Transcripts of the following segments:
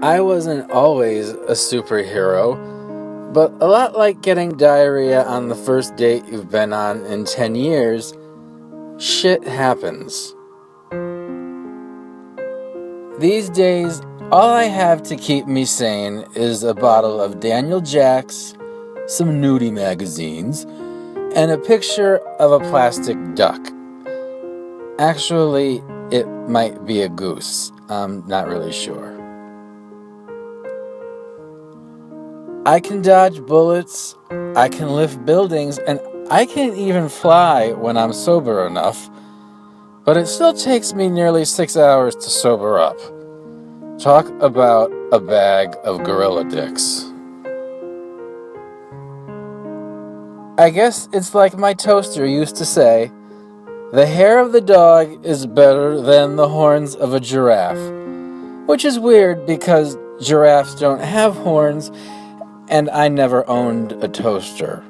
I wasn't always a superhero, but a lot like getting diarrhea on the first date you've been on in 10 years, shit happens. These days, all I have to keep me sane is a bottle of Daniel Jacks, some nudie magazines, and a picture of a plastic duck. Actually, it might be a goose. I'm not really sure. I can dodge bullets, I can lift buildings, and I can even fly when I'm sober enough, but it still takes me nearly 6 hours to sober up. Talk about a bag of gorilla dicks. I guess it's like my toaster used to say, the hair of the dog is better than the horns of a giraffe, which is weird because giraffes don't have horns, and I never owned a toaster.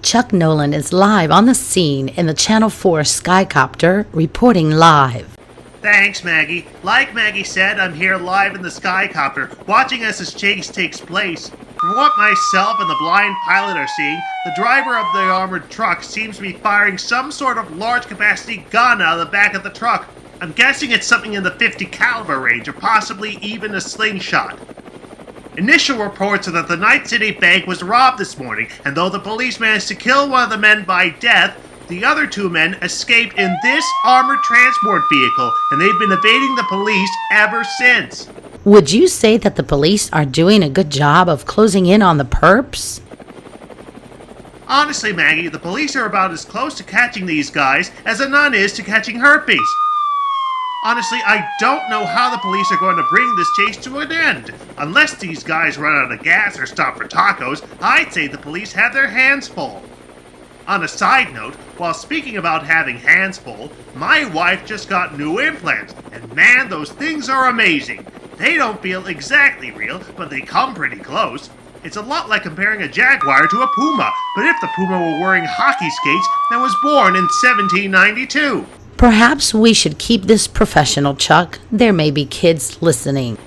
Chuck Nolan is live on the scene in the Channel 4 Skycopter, reporting live. Thanks, Maggie. Like Maggie said, I'm here live in the Skycopter, watching as this chase takes place. From what myself and the blind pilot are seeing, the driver of the armored truck seems to be firing some sort of large-capacity gun out of the back of the truck. I'm guessing it's something in the .50 caliber range, or possibly even a slingshot. Initial reports are that the Night City Bank was robbed this morning, and though the police managed to kill one of the men by death, the other two men escaped in this armored transport vehicle, and they've been evading the police ever since. Would you say that the police are doing a good job of closing in on the perps? Honestly, Maggie, the police are about as close to catching these guys as a nun is to catching herpes. Honestly, I don't know how the police are going to bring this chase to an end. Unless these guys run out of gas or stop for tacos, I'd say the police have their hands full. On a side note, while speaking about having hands full, my wife just got new implants, and man, those things are amazing. They don't feel exactly real, but they come pretty close. It's a lot like comparing a jaguar to a puma, but if the puma were wearing hockey skates and was born in 1792. Perhaps we should keep this professional, Chuck. There may be kids listening.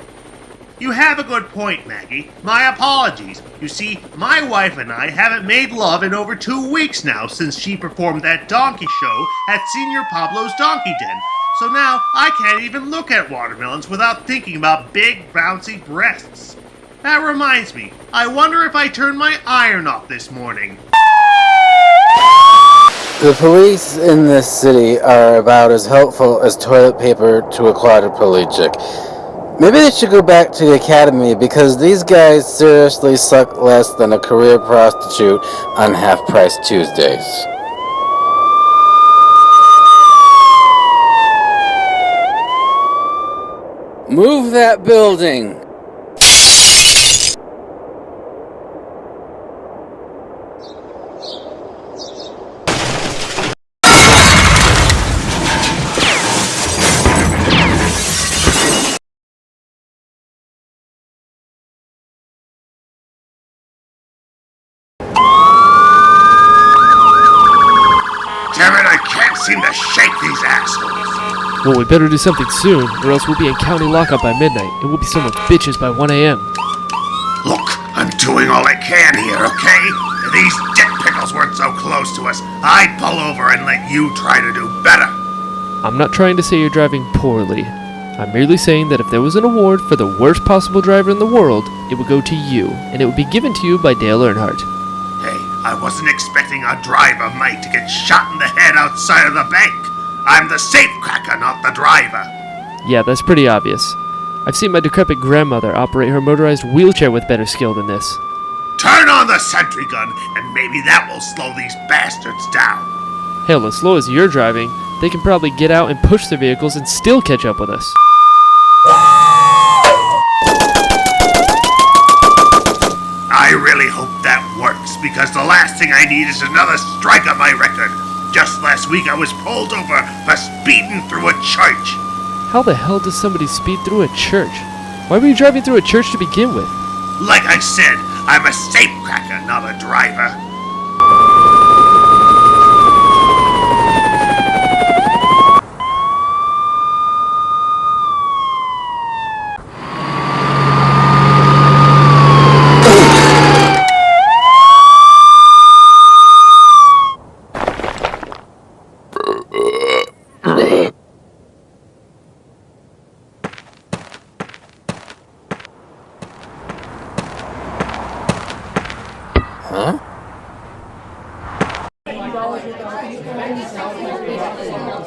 You have a good point, Maggie. My apologies. You see, my wife and I haven't made love in over 2 weeks now since she performed that donkey show at Senior Pablo's Donkey Den. So now I can't even look at watermelons without thinking about big, bouncy breasts. That reminds me, I wonder if I turned my iron off this morning. The police in this city are about as helpful as toilet paper to a quadriplegic. Maybe they should go back to the academy because these guys seriously suck less than a career prostitute on half-price Tuesdays. Move that building! Seem to shake these assholes. Well, we better do something soon, or else we'll be in county lockup by midnight, and we'll be someone's bitches by 1 a.m. Look, I'm doing all I can here, okay? If these dick pickles weren't so close to us, I'd pull over and let you try to do better. I'm not trying to say you're driving poorly. I'm merely saying that if there was an award for the worst possible driver in the world, it would go to you, and it would be given to you by Dale Earnhardt. Hey, I wasn't expecting a driver mate to get shot in the head outside of the bank. I'm the safecracker, not the driver. Yeah, that's pretty obvious. I've seen my decrepit grandmother operate her motorized wheelchair with better skill than this. Turn on the sentry gun, and maybe that will slow these bastards down. Hell, as slow as you're driving, they can probably get out and push their vehicles and still catch up with us. I really hope that works, because the last thing I need is another strike on my record. Just last week I was pulled over for speeding through a church. How the hell does somebody speed through a church? Why were you driving through a church to begin with? Like I said, I'm a safecracker, not a driver.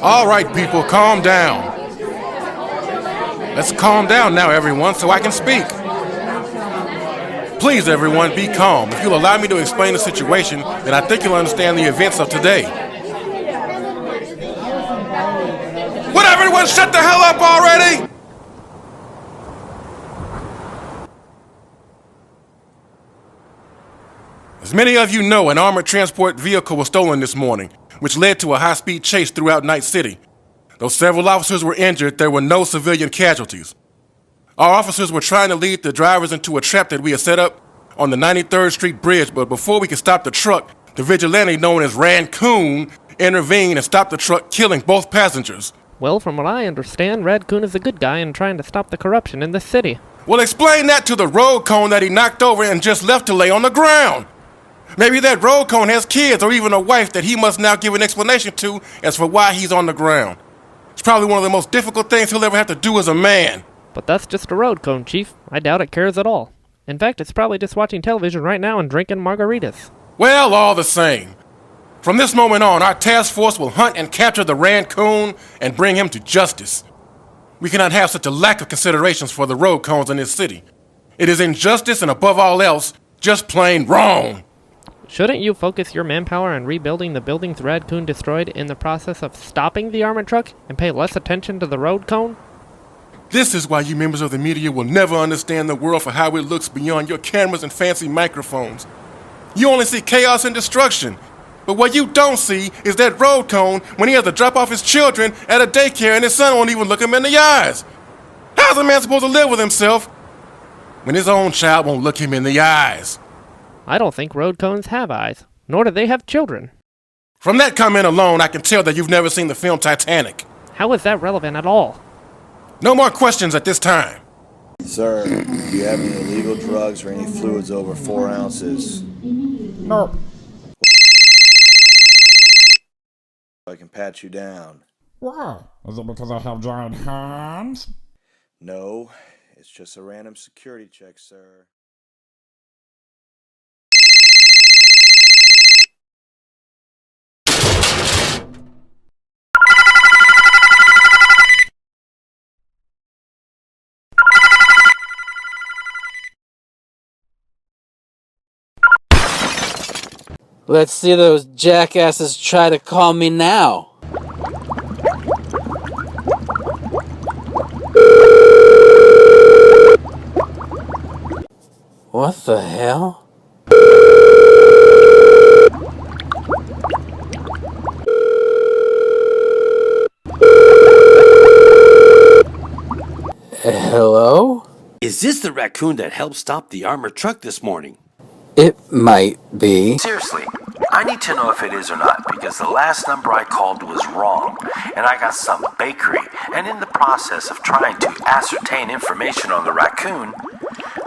All right, people, calm down. Let's calm down now, everyone, so I can speak. Please, everyone, be calm. If you'll allow me to explain the situation, then I think you'll understand the events of today. Would everyone shut the hell up already? As many of you know, an armored transport vehicle was stolen this morning, which led to a high-speed chase throughout Night City. Though several officers were injured, there were no civilian casualties. Our officers were trying to lead the drivers into a trap that we had set up on the 93rd Street Bridge, but before we could stop the truck, the vigilante known as Raccoon intervened and stopped the truck, killing both passengers. Well, from what I understand, Raccoon is a good guy and trying to stop the corruption in the city. Well, explain that to the road cone that he knocked over and just left to lay on the ground. Maybe that road cone has kids or even a wife that he must now give an explanation to as for why he's on the ground. It's probably one of the most difficult things he'll ever have to do as a man. But that's just a road cone, Chief. I doubt it cares at all. In fact, it's probably just watching television right now and drinking margaritas. Well, all the same. From this moment on, our task force will hunt and capture the Raccoon and bring him to justice. We cannot have such a lack of considerations for the road cones in this city. It is injustice and above all else, just plain wrong. Shouldn't you focus your manpower on rebuilding the buildings Raccoon destroyed in the process of stopping the armored truck and pay less attention to the road cone? This is why you members of the media will never understand the world for how it looks beyond your cameras and fancy microphones. You only see chaos and destruction. But what you don't see is that road cone when he has to drop off his children at a daycare and his son won't even look him in the eyes. How's a man supposed to live with himself when his own child won't look him in the eyes? I don't think road cones have eyes, nor do they have children. From that comment alone, I can tell that you've never seen the film Titanic. How is that relevant at all? No more questions at this time. Sir, do you have any illegal drugs or any fluids over 4 ounces? No. I can pat you down. Why? Is it because I have giant hands? No, it's just a random security check, sir. Let's see those jackasses try to call me now. What the hell? Hello? Is this the Raccoon that helped stop the armored truck this morning? It might be. Seriously, I need to know if it is or not, because the last number I called was wrong, and I got some bakery, and in the process of trying to ascertain information on the Raccoon,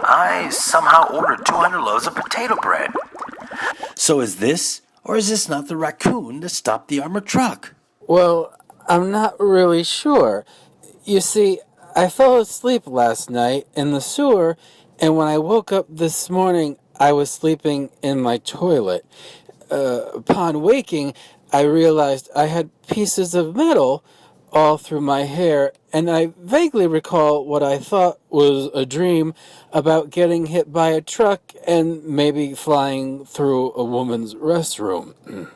I somehow ordered 200 loaves of potato bread. So is this, or is this not the Raccoon that stopped the armored truck? Well, I'm not really sure. You see, I fell asleep last night in the sewer, and when I woke up this morning, I was sleeping in my toilet. Upon waking, I realized I had pieces of metal all through my hair, and I vaguely recall what I thought was a dream about getting hit by a truck and maybe flying through a woman's restroom.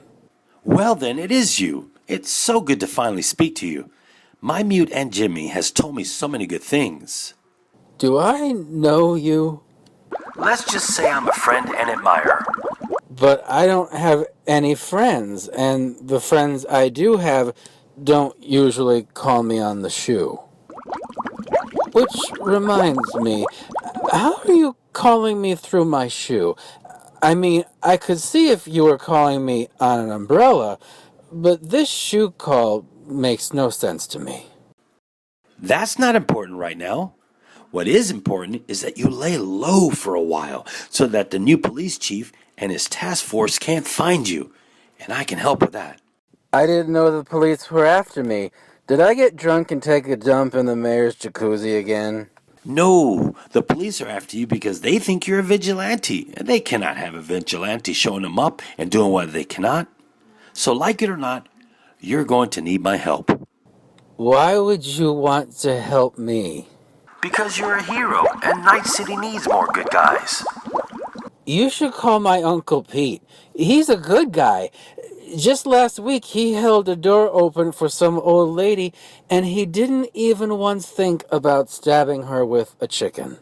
Well, then, it is you. It's so good to finally speak to you. My mute Aunt Jimmy has told me so many good things. Do I know you? Let's just say I'm a friend and admirer. But I don't have any friends, and the friends I do have don't usually call me on the shoe. Which reminds me, how are you calling me through my shoe? I mean, I could see if you were calling me on an umbrella, but this shoe call makes no sense to me. That's not important right now. What is important is that you lay low for a while so that the new police chief and his task force can't find you. And I can help with that. I didn't know the police were after me. Did I get drunk and take a dump in the mayor's jacuzzi again? No, the police are after you because they think you're a vigilante. And they cannot have a vigilante showing them up and doing what they cannot. So like it or not, you're going to need my help. Why would you want to help me? Because you're a hero, and Night City needs more good guys. You should call my Uncle Pete. He's a good guy. Just last week, he held a door open for some old lady, and he didn't even once think about stabbing her with a chicken.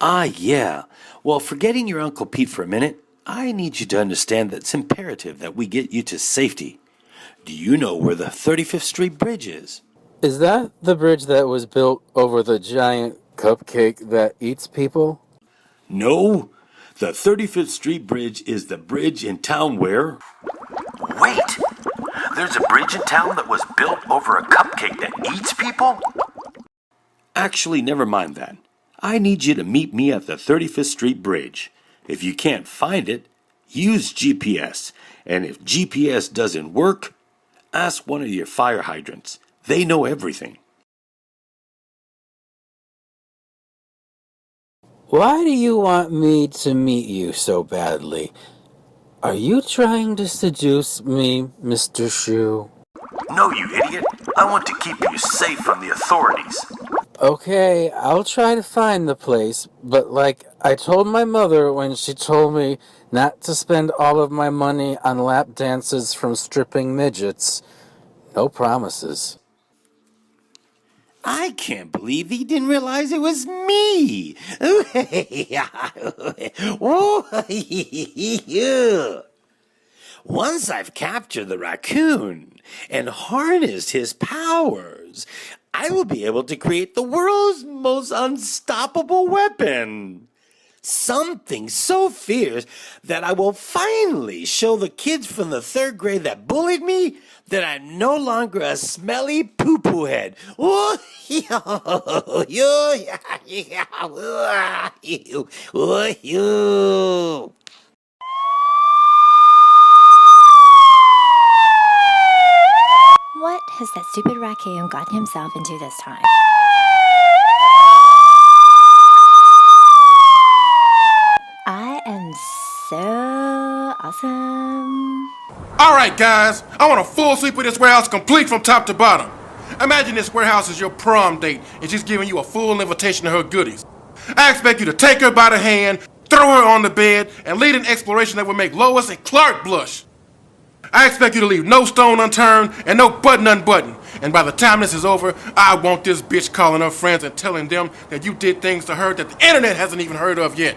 Ah, yeah. Well, forgetting your Uncle Pete for a minute, I need you to understand that it's imperative that we get you to safety. Do you know where the 35th Street Bridge is? Is that the bridge that was built over the giant cupcake that eats people? No. The 35th Street Bridge is the bridge in town where... Wait! There's a bridge in town that was built over a cupcake that eats people? Actually, never mind that. I need you to meet me at the 35th Street Bridge. If you can't find it, use GPS. And if GPS doesn't work, ask one of your fire hydrants. They know everything. Why do you want me to meet you so badly? Are you trying to seduce me, Mr. Shoe? No, you idiot. I want to keep you safe from the authorities. Okay, I'll try to find the place, but like I told my mother when she told me not to spend all of my money on lap dances from stripping midgets, no promises. I can't believe he didn't realize it was me. Once I've captured the raccoon and harnessed his powers, I will be able to create the world's most unstoppable weapon. Something so fierce that I will finally show the kids from the 3rd grade that bullied me that I'm no longer a smelly poo-poo head. What has that stupid raccoon gotten himself into this time? I am so awesome. All right, guys, I want a full sweep of this warehouse complete from top to bottom. Imagine this warehouse is your prom date and she's giving you a full invitation to her goodies. I expect you to take her by the hand, throw her on the bed, and lead an exploration that will make Lois and Clark blush. I expect you to leave no stone unturned and no button unbuttoned. And by the time this is over, I want this bitch calling her friends and telling them that you did things to her that the internet hasn't even heard of yet.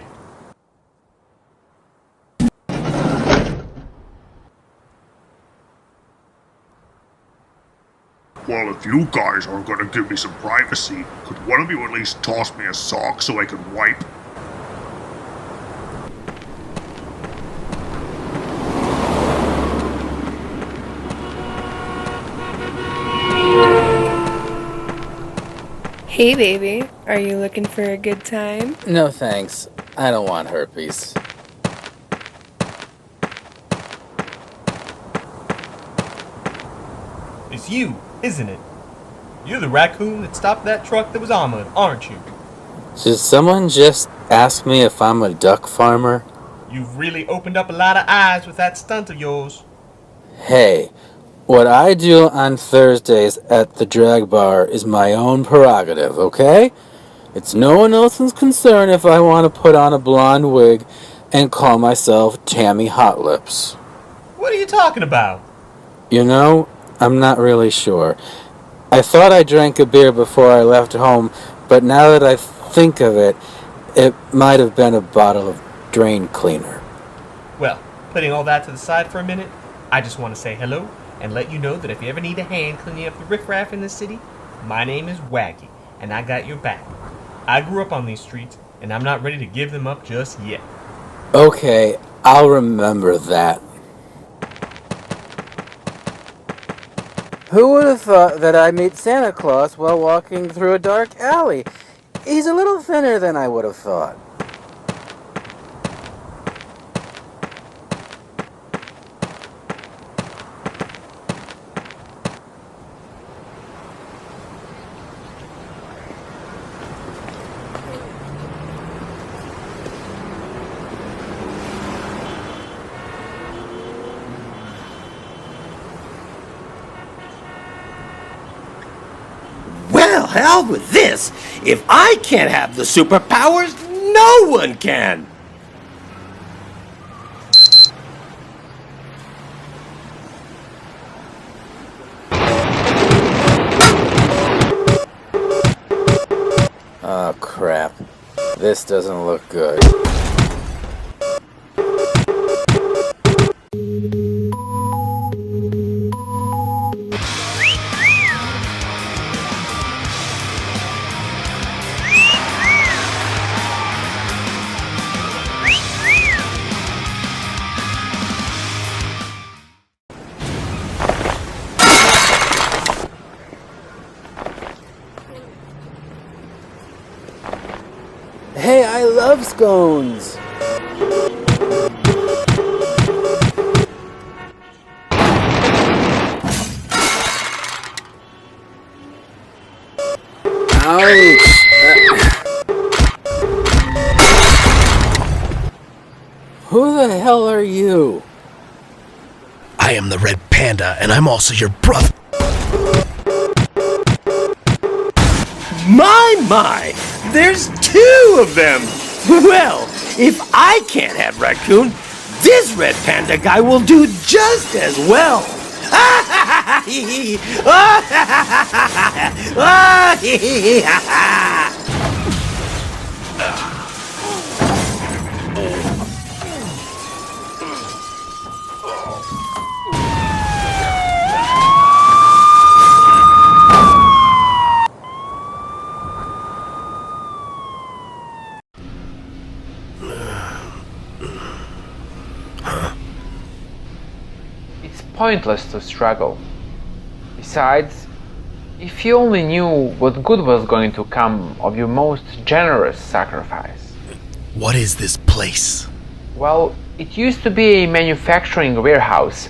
Well, if you guys aren't gonna give me some privacy, could one of you at least toss me a sock so I can wipe? Hey baby, are you looking for a good time? No thanks. I don't want herpes. It's you, isn't it? You're the raccoon that stopped that truck that was armored, aren't you? Did someone just ask me if I'm a duck farmer? You've really opened up a lot of eyes with that stunt of yours. Hey, what I do on Thursdays at the drag bar is my own prerogative, okay? It's no one else's concern if I want to put on a blonde wig and call myself Tammy Hot Lips. What are you talking about? You know, I'm not really sure. I thought I drank a beer before I left home, but now that I think of it, it might have been a bottle of drain cleaner. Well, putting all that to the side for a minute, I just want to say hello and let you know that if you ever need a hand cleaning up the riffraff in this city, my name is Waggy, and I got your back. I grew up on these streets, and I'm not ready to give them up just yet. Okay, I'll remember that. Who would have thought that I'd meet Santa Claus while walking through a dark alley? He's a little thinner than I would have thought. Well, hell with this. If I can't have the superpowers, no one can. Oh, crap. This doesn't look good. Hey, I love scones! Ouch! Who the hell are you? I am the Red Panda, and I'm also your brother. My! There's two of them! Well, if I can't have Raccoon, this Red Panda guy will do just as well! It's pointless to struggle. Besides, if you only knew what good was going to come of your most generous sacrifice. What is this place? Well, it used to be a manufacturing warehouse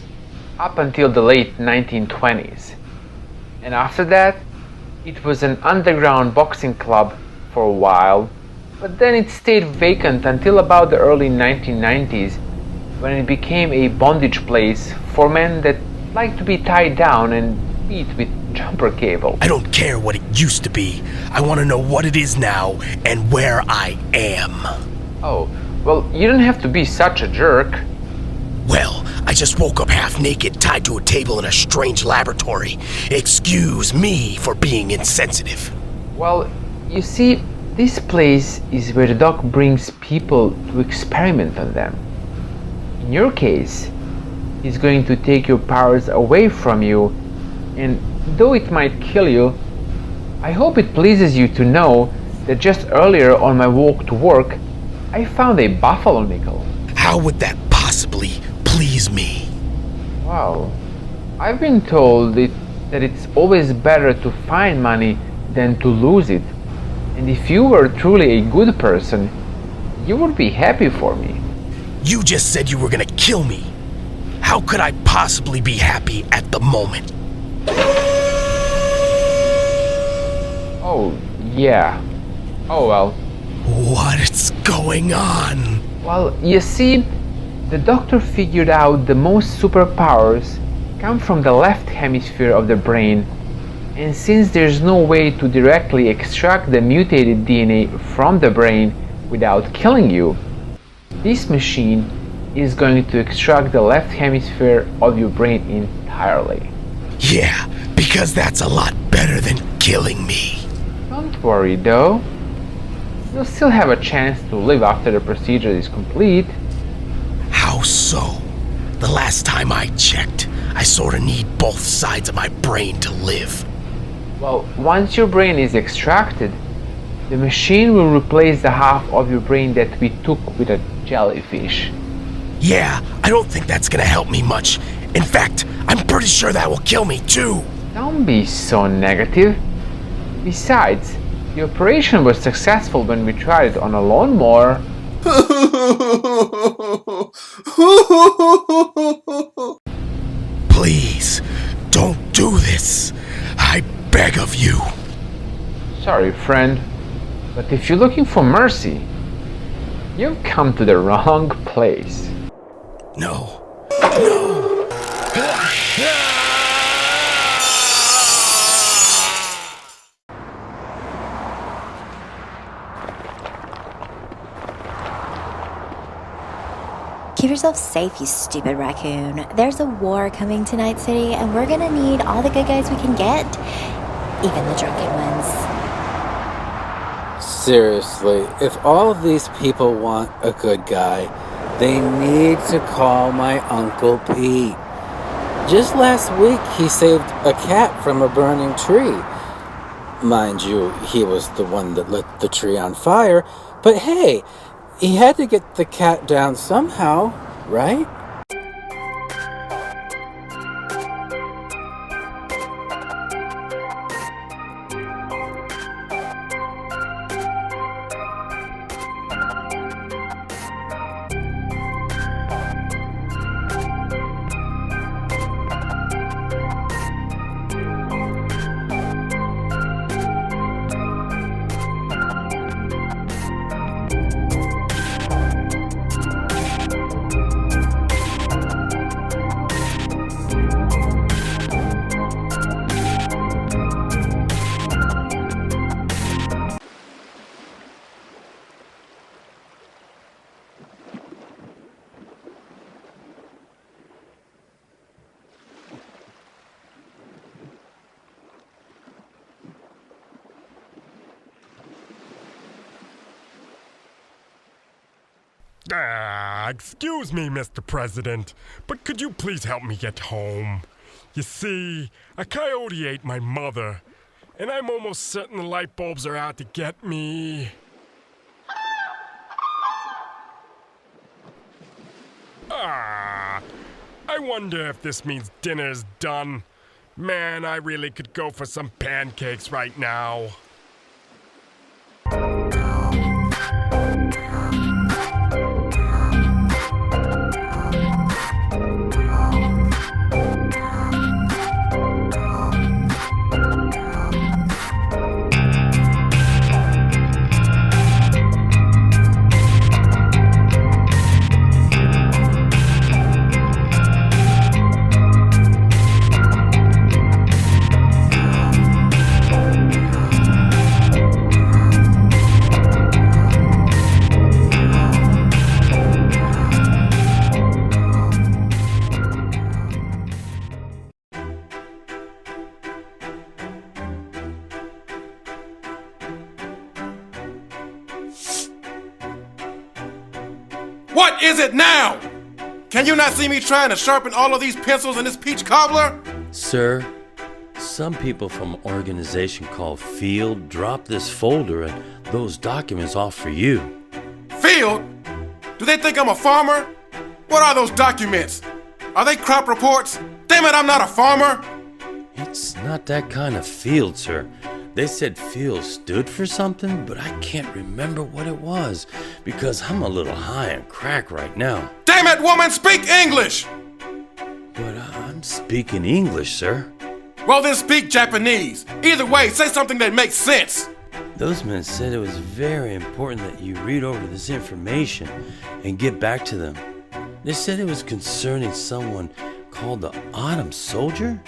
up until the late 1920s. And after that, it was an underground boxing club for a while, but then it stayed vacant until about the early 1990s, when it became a bondage place for men that like to be tied down and beat with jumper cable. I don't care what it used to be. I want to know what it is now and where I am. Oh, well, you don't have to be such a jerk. Well, I just woke up half naked, tied to a table in a strange laboratory. Excuse me for being insensitive. Well, you see, this place is where the doc brings people to experiment on them. In your case, he's going to take your powers away from you, and though it might kill you, I hope it pleases you to know that just earlier on my walk to work, I found a buffalo nickel. How would that possibly please me? Well, I've been told that it's always better to find money than to lose it. And if you were truly a good person, you would be happy for me. You just said you were gonna kill me. How could I possibly be happy at the moment? Oh, yeah. Oh well. What's going on? Well, you see, the doctor figured out the most superpowers come from the left hemisphere of the brain, and since there's no way to directly extract the mutated DNA from the brain without killing you, this machine is going to extract the left hemisphere of your brain entirely. Yeah, because that's a lot better than killing me. Don't worry though, you'll still have a chance to live after the procedure is complete. How so? The last time I checked, I sorta need both sides of my brain to live. Well, once your brain is extracted, the machine will replace the half of your brain that we took with a jellyfish. Yeah, I don't think that's gonna help me much. In fact, I'm pretty sure that will kill me too. Don't be so negative. Besides, the operation was successful when we tried it on a lawnmower. Please, don't do this. I beg of you. Sorry, friend, but if you're looking for mercy, you've come to the wrong place. No. No. Keep yourself safe, you stupid raccoon. There's a war coming to Night City, and we're gonna need all the good guys we can get, even the drunken ones. Seriously, if all of these people want a good guy, they need to call my Uncle Pete. Just last week, he saved a cat from a burning tree. Mind you, he was the one that lit the tree on fire, but hey, he had to get the cat down somehow, right? Excuse me, Mr. President, but could you please help me get home? You see, a coyote ate my mother, and I'm almost certain the light bulbs are out to get me. I wonder if this means dinner's done. Man, I really could go for some pancakes right now. What is it now? Can you not see me trying to sharpen all of these pencils in this peach cobbler? Sir, some people from an organization called Field dropped this folder and those documents off for you. Field? Do they think I'm a farmer? What are those documents? Are they crop reports? Damn it, I'm not a farmer! It's not that kind of field, sir. They said field stood for something, but I can't remember what it was because I'm a little high on crack right now. Damn it, woman, speak English! But I'm speaking English, sir. Well, then speak Japanese. Either way, say something that makes sense. Those men said it was very important that you read over this information and get back to them. They said it was concerning someone called the Autumn Soldier?